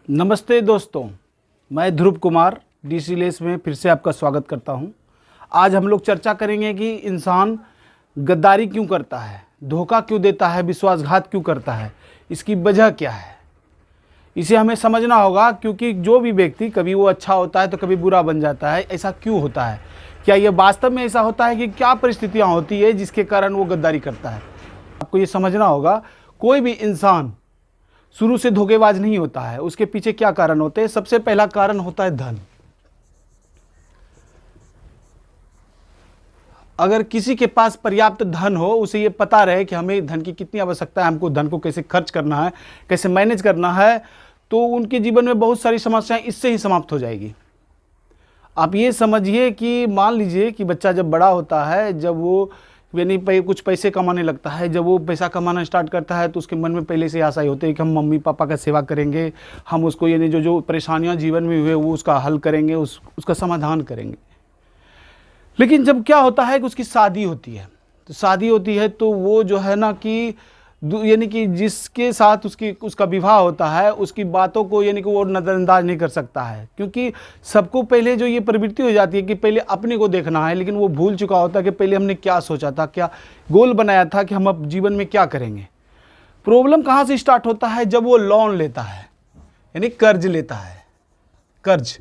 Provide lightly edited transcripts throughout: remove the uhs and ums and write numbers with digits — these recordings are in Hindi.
नमस्ते दोस्तों, मैं ध्रुव कुमार डीसी लेस में फिर से आपका स्वागत करता हूं। आज हम लोग चर्चा करेंगे कि इंसान गद्दारी क्यों करता है, धोखा क्यों देता है, विश्वासघात क्यों करता है, इसकी वजह क्या है। इसे हमें समझना होगा, क्योंकि जो भी व्यक्ति कभी वो अच्छा होता है तो कभी बुरा बन जाता है। ऐसा क्यों होता है? क्या ये वास्तव में ऐसा होता है कि क्या परिस्थितियाँ होती है जिसके कारण वो गद्दारी करता है? आपको ये समझना होगा। कोई भी इंसान शुरू से धोखेबाज नहीं होता है। उसके पीछे क्या कारण होते हैं? सबसे पहला कारण होता है धन। अगर किसी के पास पर्याप्त धन हो, उसे ये पता रहे कि हमें धन की कितनी आवश्यकता है, हमको धन को कैसे खर्च करना है, कैसे मैनेज करना है, तो उनके जीवन में बहुत सारी समस्याएं इससे ही समाप्त हो जाएगी। आप ये समझिए कि मान लीजिए कि बच्चा जब बड़ा होता है, जब वो यानी कुछ पैसे कमाने लगता है, जब वो पैसा कमाना स्टार्ट करता है तो उसके मन में पहले से आशा ही होती है कि हम मम्मी पापा का सेवा करेंगे, हम उसको यानी जो परेशानियां जीवन में हुए वो उसका हल करेंगे, उसका समाधान करेंगे। लेकिन जब क्या होता है कि उसकी शादी होती है, तो शादी होती है तो वो जो है ना कि यानी कि जिसके साथ उसका विवाह होता है, उसकी बातों को यानी कि वो नज़रअंदाज नहीं कर सकता है, क्योंकि सबको पहले जो ये प्रवृत्ति हो जाती है कि पहले अपने को देखना है। लेकिन वो भूल चुका होता है कि पहले हमने क्या सोचा था, क्या गोल बनाया था कि हम अब जीवन में क्या करेंगे। प्रॉब्लम कहाँ से स्टार्ट होता है? जब वो लोन लेता है, यानी कर्ज लेता है। कर्ज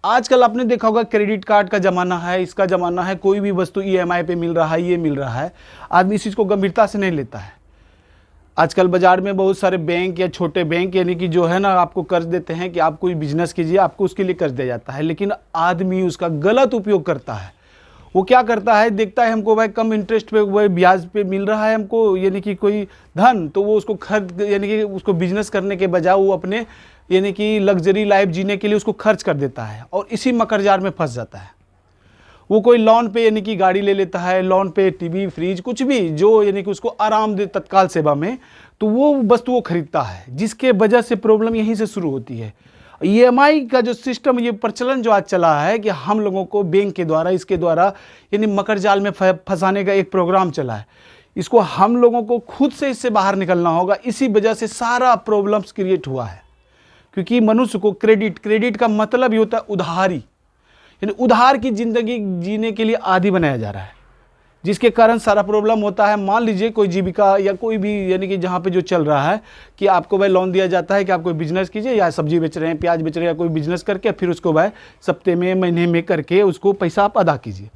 आजकल आपने देखा होगा, क्रेडिट कार्ड का ज़माना है, इसका ज़माना है। कोई भी वस्तु EMI पे मिल रहा है, ये मिल रहा है, आदमी इस चीज़ को गंभीरता से नहीं लेता है। आजकल बाजार में बहुत सारे बैंक या छोटे बैंक यानी कि जो है ना आपको कर्ज देते हैं कि आप कोई बिजनेस कीजिए, आपको उसके लिए कर्ज दिया जाता है। लेकिन आदमी उसका गलत उपयोग करता है। वो क्या करता है, देखता है हमको भाई कम इंटरेस्ट पे वही ब्याज पे मिल रहा है हमको यानी कि कोई धन, तो वो उसको खर्च यानी कि उसको बिजनेस करने के बजाय वो अपने यानी कि लग्जरी लाइफ जीने के लिए उसको खर्च कर देता है और इसी मकर जाल में फंस जाता है। वो कोई लोन पे यानी कि गाड़ी ले लेता है, लोन पे टीवी फ्रिज कुछ भी जो यानी कि उसको आराम दे तत्काल सेवा में, तो वो वस्तु वो खरीदता है, जिसके वजह से प्रॉब्लम यहीं से शुरू होती है। EMI का जो सिस्टम, ये प्रचलन जो आज चला है कि हम लोगों को बैंक के द्वारा, इसके द्वारा यानी मकर जाल में फंसाने का एक प्रोग्राम चला है। इसको हम लोगों को खुद से इससे बाहर निकलना होगा। इसी वजह से सारा प्रॉब्लम्स क्रिएट हुआ है, क्योंकि मनुष्य को क्रेडिट का मतलब ही होता है उधारी, यानी उधार की जिंदगी जीने के लिए आदी बनाया जा रहा है, जिसके कारण सारा प्रॉब्लम होता है। मान लीजिए कोई जीविका या कोई भी यानी कि जहाँ पे जो चल रहा है कि आपको भाई लोन दिया जाता है कि आप कोई बिजनेस कीजिए, या सब्जी बेच रहे हैं, प्याज बेच रहे हैं, या कोई बिजनेस करके फिर उसको भाई सप्ते में महीने में करके उसको पैसा आप अदा कीजिए।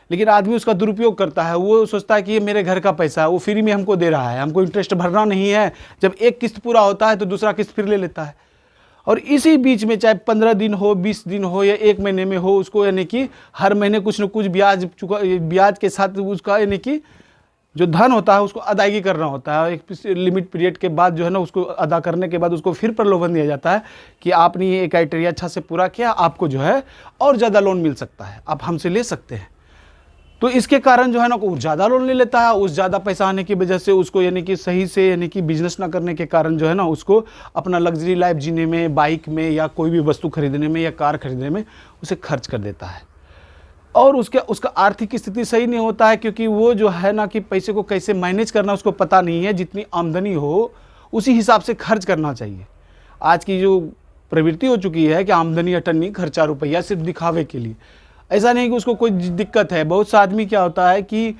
लेकिन आदमी उसका दुरुपयोग करता है। वो सोचता है कि ये मेरे घर का पैसा है, वो फ्री में हमको दे रहा है, हमको इंटरेस्ट भरना नहीं है। जब एक किस्त पूरा होता है तो दूसरा किस्त फिर ले लेता है, और इसी बीच में चाहे 15 दिन हो, 20 दिन हो या 1 महीने में हो, उसको यानी कि हर महीने कुछ न कुछ ब्याज के साथ उसका यानी कि जो धन होता है उसको अदायगी करना होता है। एक लिमिट पीरियड के बाद जो है ना उसको अदा करने के बाद उसको फिर प्रलोभन दिया जाता है कि आपने ये क्राइटेरिया अच्छा से पूरा किया, आपको जो है और ज़्यादा लोन मिल सकता है, आप हमसे ले सकते हैं। तो इसके कारण जो है ना वो ज़्यादा लोन ले लेता है। उस ज़्यादा पैसा आने की वजह से उसको यानी कि सही से यानी कि बिजनेस ना करने के कारण जो है ना उसको अपना लग्जरी लाइफ जीने में, बाइक में या कोई भी वस्तु खरीदने में या कार खरीदने में उसे खर्च कर देता है। और उसका आर्थिक स्थिति सही नहीं होता है, क्योंकि वो जो है ना कि पैसे को कैसे मैनेज करना उसको पता नहीं है। जितनी आमदनी हो उसी हिसाब से खर्च करना चाहिए। आज की जो प्रवृत्ति हो चुकी है कि आमदनी अटन्नी खर्चा रुपया, सिर्फ दिखावे के लिए। ऐसा नहीं कि उसको कोई दिक्कत है। बहुत सा आदमी क्या होता है कि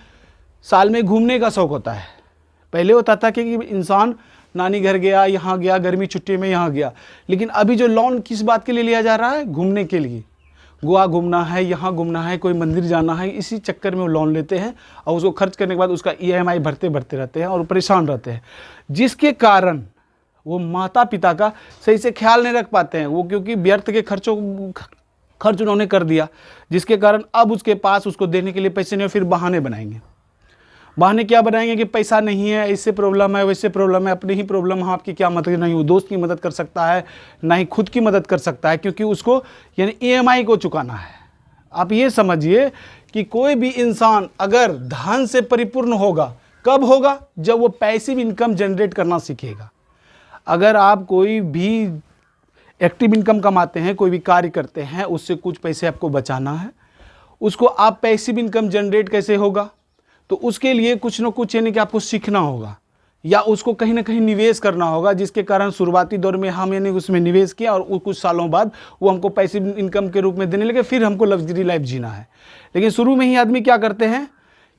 साल में घूमने का शौक़ होता है। पहले होता था कि इंसान नानी घर गया, यहाँ गया, गर्मी छुट्टी में यहाँ गया। लेकिन अभी जो लोन किस बात के लिए लिया जा रहा है? घूमने के लिए। गोवा घूमना है, यहाँ घूमना है, कोई मंदिर जाना है, इसी चक्कर में वो लोन लेते हैं और उसको खर्च करने के बाद उसका EMI भरते रहते हैं और परेशान रहते हैं, जिसके कारण वो माता पिता का सही से ख्याल नहीं रख पाते हैं। वो क्योंकि व्यर्थ के खर्च उन्होंने कर दिया, जिसके कारण अब उसके पास उसको देने के लिए पैसे नहीं, फिर बहाने बनाएंगे। बहाने क्या बनाएंगे कि पैसा नहीं है, इससे प्रॉब्लम है, वैसे प्रॉब्लम है, अपनी ही प्रॉब्लम है, आपकी क्या मदद नहीं हो, दोस्त की मदद कर सकता है, ना ही खुद की मदद कर सकता है, क्योंकि उसको यानी EMI को चुकाना है। आप ये समझिए कि कोई भी इंसान अगर धन से परिपूर्ण होगा, कब होगा? जब वो पैसिव इनकम जनरेट करना सीखेगा। अगर आप कोई भी एक्टिव इनकम कमाते हैं, कोई भी कार्य करते हैं, उससे कुछ पैसे आपको बचाना है, उसको आप पैसिव इनकम जनरेट कैसे होगा? तो उसके लिए कुछ ना कुछ यानी कि आपको सीखना होगा या उसको कहीं ना कहीं निवेश करना होगा, जिसके कारण शुरुआती दौर में हम यानी उसमें निवेश किया और कुछ सालों बाद वो हमको पैसिव इनकम के रूप में देने लगे, फिर हमको लग्जरी लाइफ जीना है। लेकिन शुरू में ही आदमी क्या करते हैं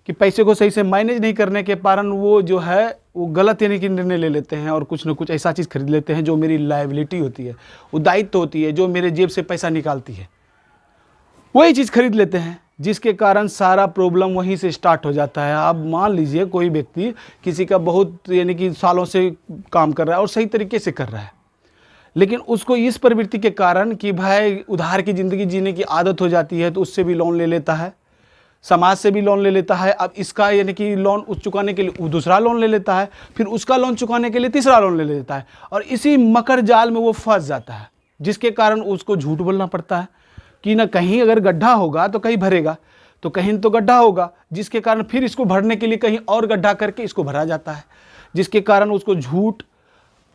कि पैसे को सही से मैनेज नहीं करने के कारण वो जो है वो गलत यानी कि निर्णय ले लेते हैं और कुछ ना कुछ ऐसा चीज़ खरीद लेते हैं जो मेरी लायबिलिटी होती है, वो दायित्व होती है, जो मेरे जेब से पैसा निकालती है, वही चीज़ खरीद लेते हैं, जिसके कारण सारा प्रॉब्लम वहीं से स्टार्ट हो जाता है। अब मान लीजिए कोई व्यक्ति किसी का बहुत यानी कि सालों से काम कर रहा है और सही तरीके से कर रहा है, लेकिन उसको इस प्रवृत्ति के कारण कि भाई उधार की ज़िंदगी जीने की आदत हो जाती है, तो उससे भी लोन ले लेता है, समाज से भी लोन ले लेता है। अब इसका यानी कि लोन चुकाने के लिए दूसरा लोन ले लेता है, फिर उसका लोन चुकाने के लिए तीसरा लोन ले लेता है, और इसी मकर जाल में वो फंस जाता है, जिसके कारण उसको झूठ बोलना पड़ता है कि ना कहीं अगर गड्ढा होगा तो कहीं भरेगा, तो कहीं तो गड्ढा होगा, जिसके कारण फिर इसको भरने के लिए कहीं और गड्ढा करके इसको भरा जाता है, जिसके कारण उसको झूठ,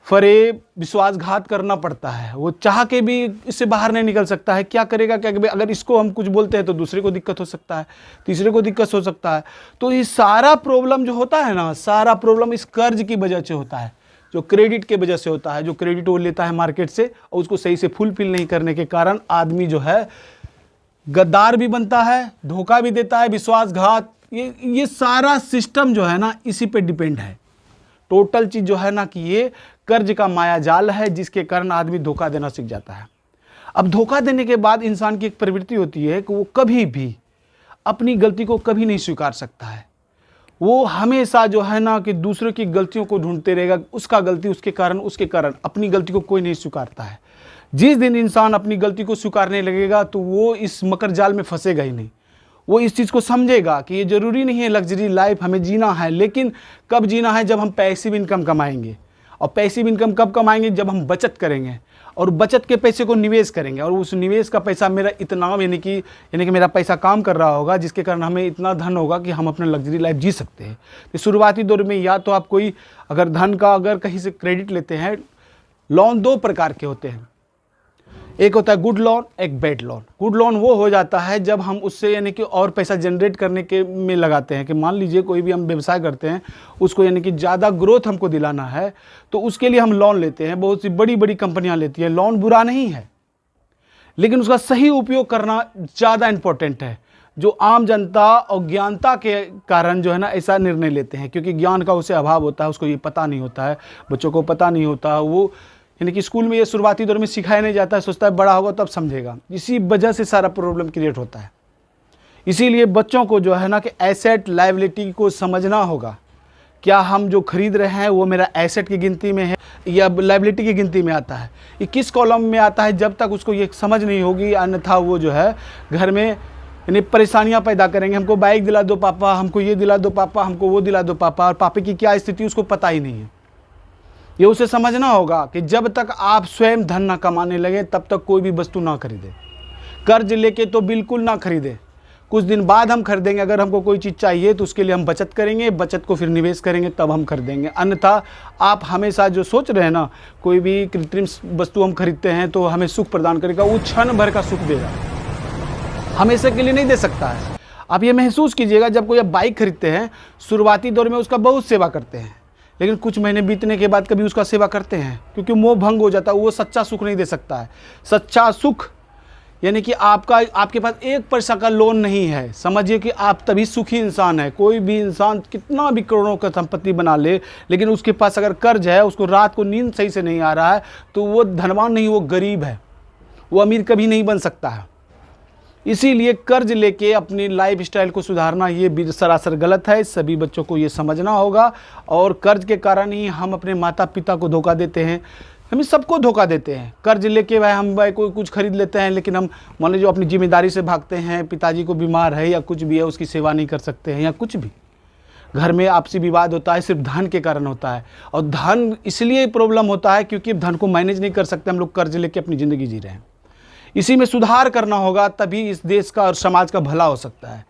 फरेब, विश्वासघात करना पड़ता है। वो चाह के भी इससे बाहर नहीं निकल सकता है। क्या करेगा, क्या अगर इसको हम कुछ बोलते हैं तो दूसरे को दिक्कत हो सकता है, तीसरे को दिक्कत हो सकता है। तो ये सारा प्रॉब्लम जो होता है ना, सारा प्रॉब्लम इस कर्ज की वजह से होता है, जो क्रेडिट के वजह से होता है। जो क्रेडिट वो लेता है मार्केट से और उसको सही से फुलफिल नहीं करने के कारण आदमी जो है गद्दार भी बनता है, धोखा भी देता है, विश्वासघात, ये सारा सिस्टम जो है ना इसी पे डिपेंड है। टोटल चीज़ जो है ना कि ये कर्ज का माया जाल है, जिसके कारण आदमी धोखा देना सीख जाता है। अब धोखा देने के बाद इंसान की एक प्रवृत्ति होती है कि वो कभी भी अपनी गलती को कभी नहीं स्वीकार सकता है। वो हमेशा जो है ना कि दूसरों की गलतियों को ढूंढते रहेगा, उसका गलती, उसके कारण अपनी गलती को कोई नहीं स्वीकारता है। जिस दिन इंसान अपनी गलती को स्वीकारने लगेगा तो वो इस मकर जाल में फंसेगा ही नहीं। वो इस चीज़ को समझेगा कि ये ज़रूरी नहीं है लग्जरी लाइफ हमें जीना है, लेकिन कब जीना है, जब हम पैसिव इनकम कमाएंगे। और पैसिव इनकम कब कमाएंगे, जब हम बचत करेंगे और बचत के पैसे को निवेश करेंगे, और उस निवेश का पैसा मेरा इतना यानी कि मेरा पैसा काम कर रहा होगा, जिसके कारण हमें इतना धन होगा कि हम अपना लग्जरी लाइफ जी सकते हैं। तो शुरुआती दौर में या तो आप कोई अगर धन का अगर कहीं से क्रेडिट लेते हैं, लोन दो प्रकार के होते हैं, एक होता है गुड लोन, एक बैड लोन। गुड लोन वो हो जाता है जब हम उससे यानी कि और पैसा जनरेट करने के में लगाते हैं, कि मान लीजिए कोई भी हम व्यवसाय करते हैं, उसको यानी कि ज़्यादा ग्रोथ हमको दिलाना है, तो उसके लिए हम लोन लेते हैं। बहुत सी बड़ी बड़ी कंपनियां लेती हैं। लोन बुरा नहीं है, लेकिन उसका सही उपयोग करना ज़्यादा इम्पोर्टेंट है। जो आम जनता अज्ञानता के कारण जो है ना ऐसा निर्णय लेते हैं, क्योंकि ज्ञान का उसे अभाव होता है, उसको ये पता नहीं होता है, बच्चों को पता नहीं होता, वो यानी कि स्कूल में ये शुरुआती दौर में सिखाया नहीं जाता है, सोचता है बड़ा होगा तब समझेगा। इसी वजह से सारा प्रॉब्लम क्रिएट होता है। इसीलिए बच्चों को जो है ना कि एसेट लायबिलिटी को समझना होगा। क्या हम जो खरीद रहे हैं वो मेरा एसेट की गिनती में है या लायबिलिटी की गिनती में आता है, ये किस कॉलम में आता है, जब तक उसको ये समझ नहीं होगी, अन्यथा वो जो है घर में यानी परेशानियां पैदा करेंगे। हमको बाइक दिला दो पापा, हमको ये दिला दो पापा, हमको वो दिला दो पापा, और पापा की क्या स्थिति उसको पता ही नहीं है। ये उसे समझना होगा कि जब तक आप स्वयं धन ना कमाने लगे तब तक कोई भी वस्तु ना खरीदे। कर्ज लेके तो बिल्कुल ना खरीदे, कुछ दिन बाद हम खरीदेंगे। अगर हमको कोई चीज़ चाहिए तो उसके लिए हम बचत करेंगे, बचत को फिर निवेश करेंगे, तब हम खरीदेंगे। अन्यथा आप हमेशा जो सोच रहे हैं ना, कोई भी कृत्रिम वस्तु हम खरीदते हैं तो हमें सुख प्रदान करेगा, वो क्षण भर का सुख देगा, हमेशा के लिए नहीं दे सकता है। आप ये महसूस कीजिएगा, जब कोई आप बाइक खरीदते हैं, शुरुआती दौर में उसका बहुत सेवा करते हैं, लेकिन कुछ महीने बीतने के बाद कभी उसका सेवा करते हैं, क्योंकि मोह भंग हो जाता है। वो सच्चा सुख नहीं दे सकता है। सच्चा सुख यानी कि आपके पास 1 पैसा का लोन नहीं है, समझिए कि आप तभी सुखी इंसान है। कोई भी इंसान कितना भी करोड़ों का संपत्ति बना ले, लेकिन उसके पास अगर कर्ज है, उसको रात को नींद सही से नहीं आ रहा है, तो वो धनवान नहीं, वो गरीब है, वो अमीर कभी नहीं बन सकता है। इसीलिए कर्ज लेके अपनी लाइफ स्टाइल को सुधारना ये सरासर गलत है। सभी बच्चों को ये समझना होगा। और कर्ज के कारण ही हम अपने माता पिता को धोखा देते हैं, हम सबको धोखा देते हैं। कर्ज लेके हम कोई कुछ खरीद लेते हैं, लेकिन हम मान लीजिए अपनी जिम्मेदारी से भागते हैं, पिताजी को बीमार है या कुछ भी है, उसकी सेवा नहीं कर सकते हैं, या कुछ भी घर में आपसी विवाद होता है, सिर्फ धन के कारण होता है। और धन इसलिए प्रॉब्लम होता है क्योंकि धन को मैनेज नहीं कर सकते हम लोग, कर्ज लेके अपनी ज़िंदगी जी रहे हैं। इसी में सुधार करना होगा, तभी इस देश का और समाज का भला हो सकता है।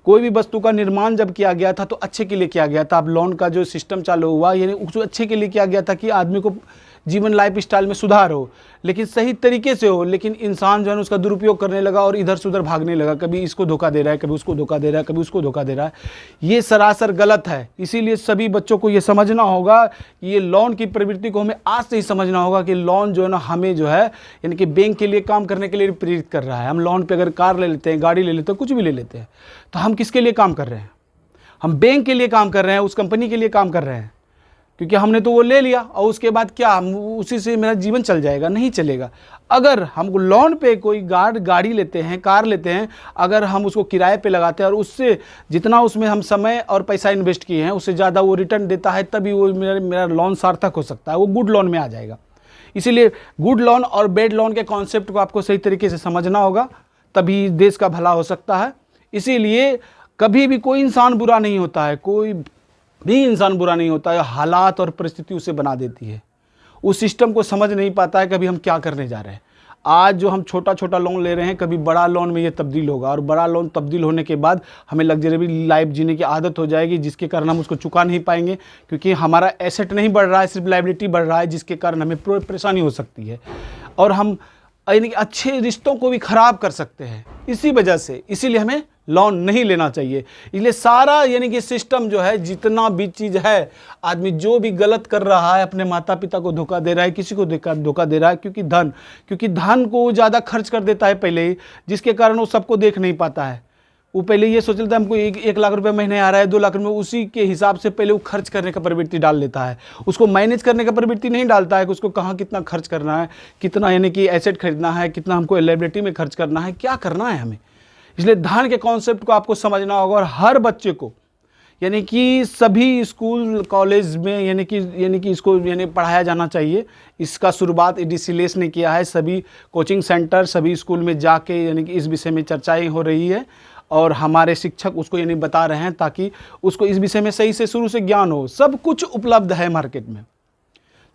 कोई भी वस्तु का निर्माण जब किया गया था तो अच्छे के लिए किया गया था। अब लोन का जो सिस्टम चालू हुआ, यानी उस अच्छे के लिए किया गया था कि आदमी को जीवन लाइफ स्टाइल में सुधार हो, लेकिन सही तरीके से हो। लेकिन इंसान जो है उसका दुरुपयोग करने लगा और इधर से उधर भागने लगा, कभी इसको धोखा दे रहा है, कभी उसको धोखा दे रहा है, कभी उसको धोखा दे रहा है। ये सरासर गलत है। इसीलिए सभी बच्चों को ये समझना होगा कि ये लोन की प्रवृत्ति को हमें आज से ही समझना होगा कि लोन जो है ना हमें जो है यानी कि बैंक के लिए काम करने के लिए प्रेरित कर रहा है। हम लोन पे अगर कार ले लेते हैं, गाड़ी ले लेते हैं, कुछ भी ले लेते हैं, तो हम किसके लिए काम कर रहे हैं? हम बैंक के लिए काम कर रहे हैं, उस कंपनी के लिए काम कर रहे हैं, क्योंकि हमने तो वो ले लिया और उसके बाद क्या हम उसी से मेरा जीवन चल जाएगा? नहीं चलेगा। अगर हम लोन पे कोई गाड़ी लेते हैं, कार लेते हैं, अगर हम उसको किराए पे लगाते हैं और उससे जितना उसमें हम समय और पैसा इन्वेस्ट किए हैं उससे ज़्यादा वो रिटर्न देता है, तभी वो मेरा लोन सार्थक हो सकता है, वो गुड लोन में आ जाएगा। इसीलिए गुड लोन और बैड लोन के कॉन्सेप्ट को आपको सही तरीके से समझना होगा, तभी देश का भला हो सकता है। इसीलिए कभी भी कोई इंसान बुरा नहीं होता है, कोई भी इंसान बुरा नहीं होता है, हालात और परिस्थिति उसे बना देती है। उस सिस्टम को समझ नहीं पाता है कभी हम क्या करने जा रहे हैं। आज जो हम छोटा छोटा लोन ले रहे हैं, कभी बड़ा लोन में ये तब्दील होगा और बड़ा लोन तब्दील होने के बाद हमें लग्जरी लाइफ जीने की आदत हो जाएगी, जिसके कारण हम उसको चुका नहीं पाएंगे, क्योंकि हमारा एसेट नहीं बढ़ रहा है, सिर्फ लायबिलिटी बढ़ रहा है, जिसके कारण हमें परेशानी हो सकती है और हम यानी कि अच्छे रिश्तों को भी खराब कर सकते हैं इसी वजह से। इसीलिए हमें लोन नहीं लेना चाहिए। इसलिए सारा यानी कि सिस्टम जो है, जितना भी चीज़ है, आदमी जो भी गलत कर रहा है, अपने माता पिता को धोखा दे रहा है, किसी को धोखा दे रहा है, क्योंकि धन को वो ज़्यादा खर्च कर देता है पहले ही, जिसके कारण वो सबको देख नहीं पाता है। वो पहले ये सोच लेता है हमको 1 लाख रुपए महीने आ रहा है, 2 लाख रुपये, उसी के हिसाब से पहले वो खर्च करने का प्रवृत्ति डाल लेता है। उसको मैनेज करने का प्रवृत्ति नहीं डालता है कि उसको कहाँ कितना खर्च करना है, कितना यानी कि एसेट खरीदना है, कितना हमको लायबिलिटी में खर्च करना है, क्या करना है हमें। इसलिए धन के कॉन्सेप्ट को आपको समझना होगा और हर बच्चे को यानी कि सभी स्कूल कॉलेज में यानी कि इसको पढ़ाया जाना चाहिए। इसका शुरुआत डीसीएलएस ने किया है। सभी कोचिंग सेंटर, सभी स्कूल में जाके यानी कि इस विषय में चर्चाएं हो रही है और हमारे शिक्षक उसको बता रहे हैं ताकि उसको इस विषय में सही से शुरू से ज्ञान हो। सब कुछ उपलब्ध है मार्केट में,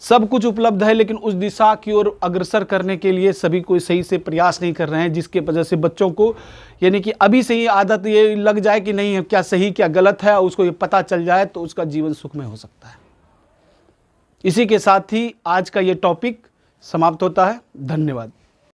सब कुछ उपलब्ध है, लेकिन उस दिशा की ओर अग्रसर करने के लिए सभी कोई सही से प्रयास नहीं कर रहे हैं, जिसके वजह से बच्चों को यानी कि अभी से ही आदत ये लग जाए कि नहीं क्या सही क्या गलत है, उसको ये पता चल जाए तो उसका जीवन सुखमय हो सकता है। इसी के साथ ही आज का ये टॉपिक समाप्त होता है। धन्यवाद।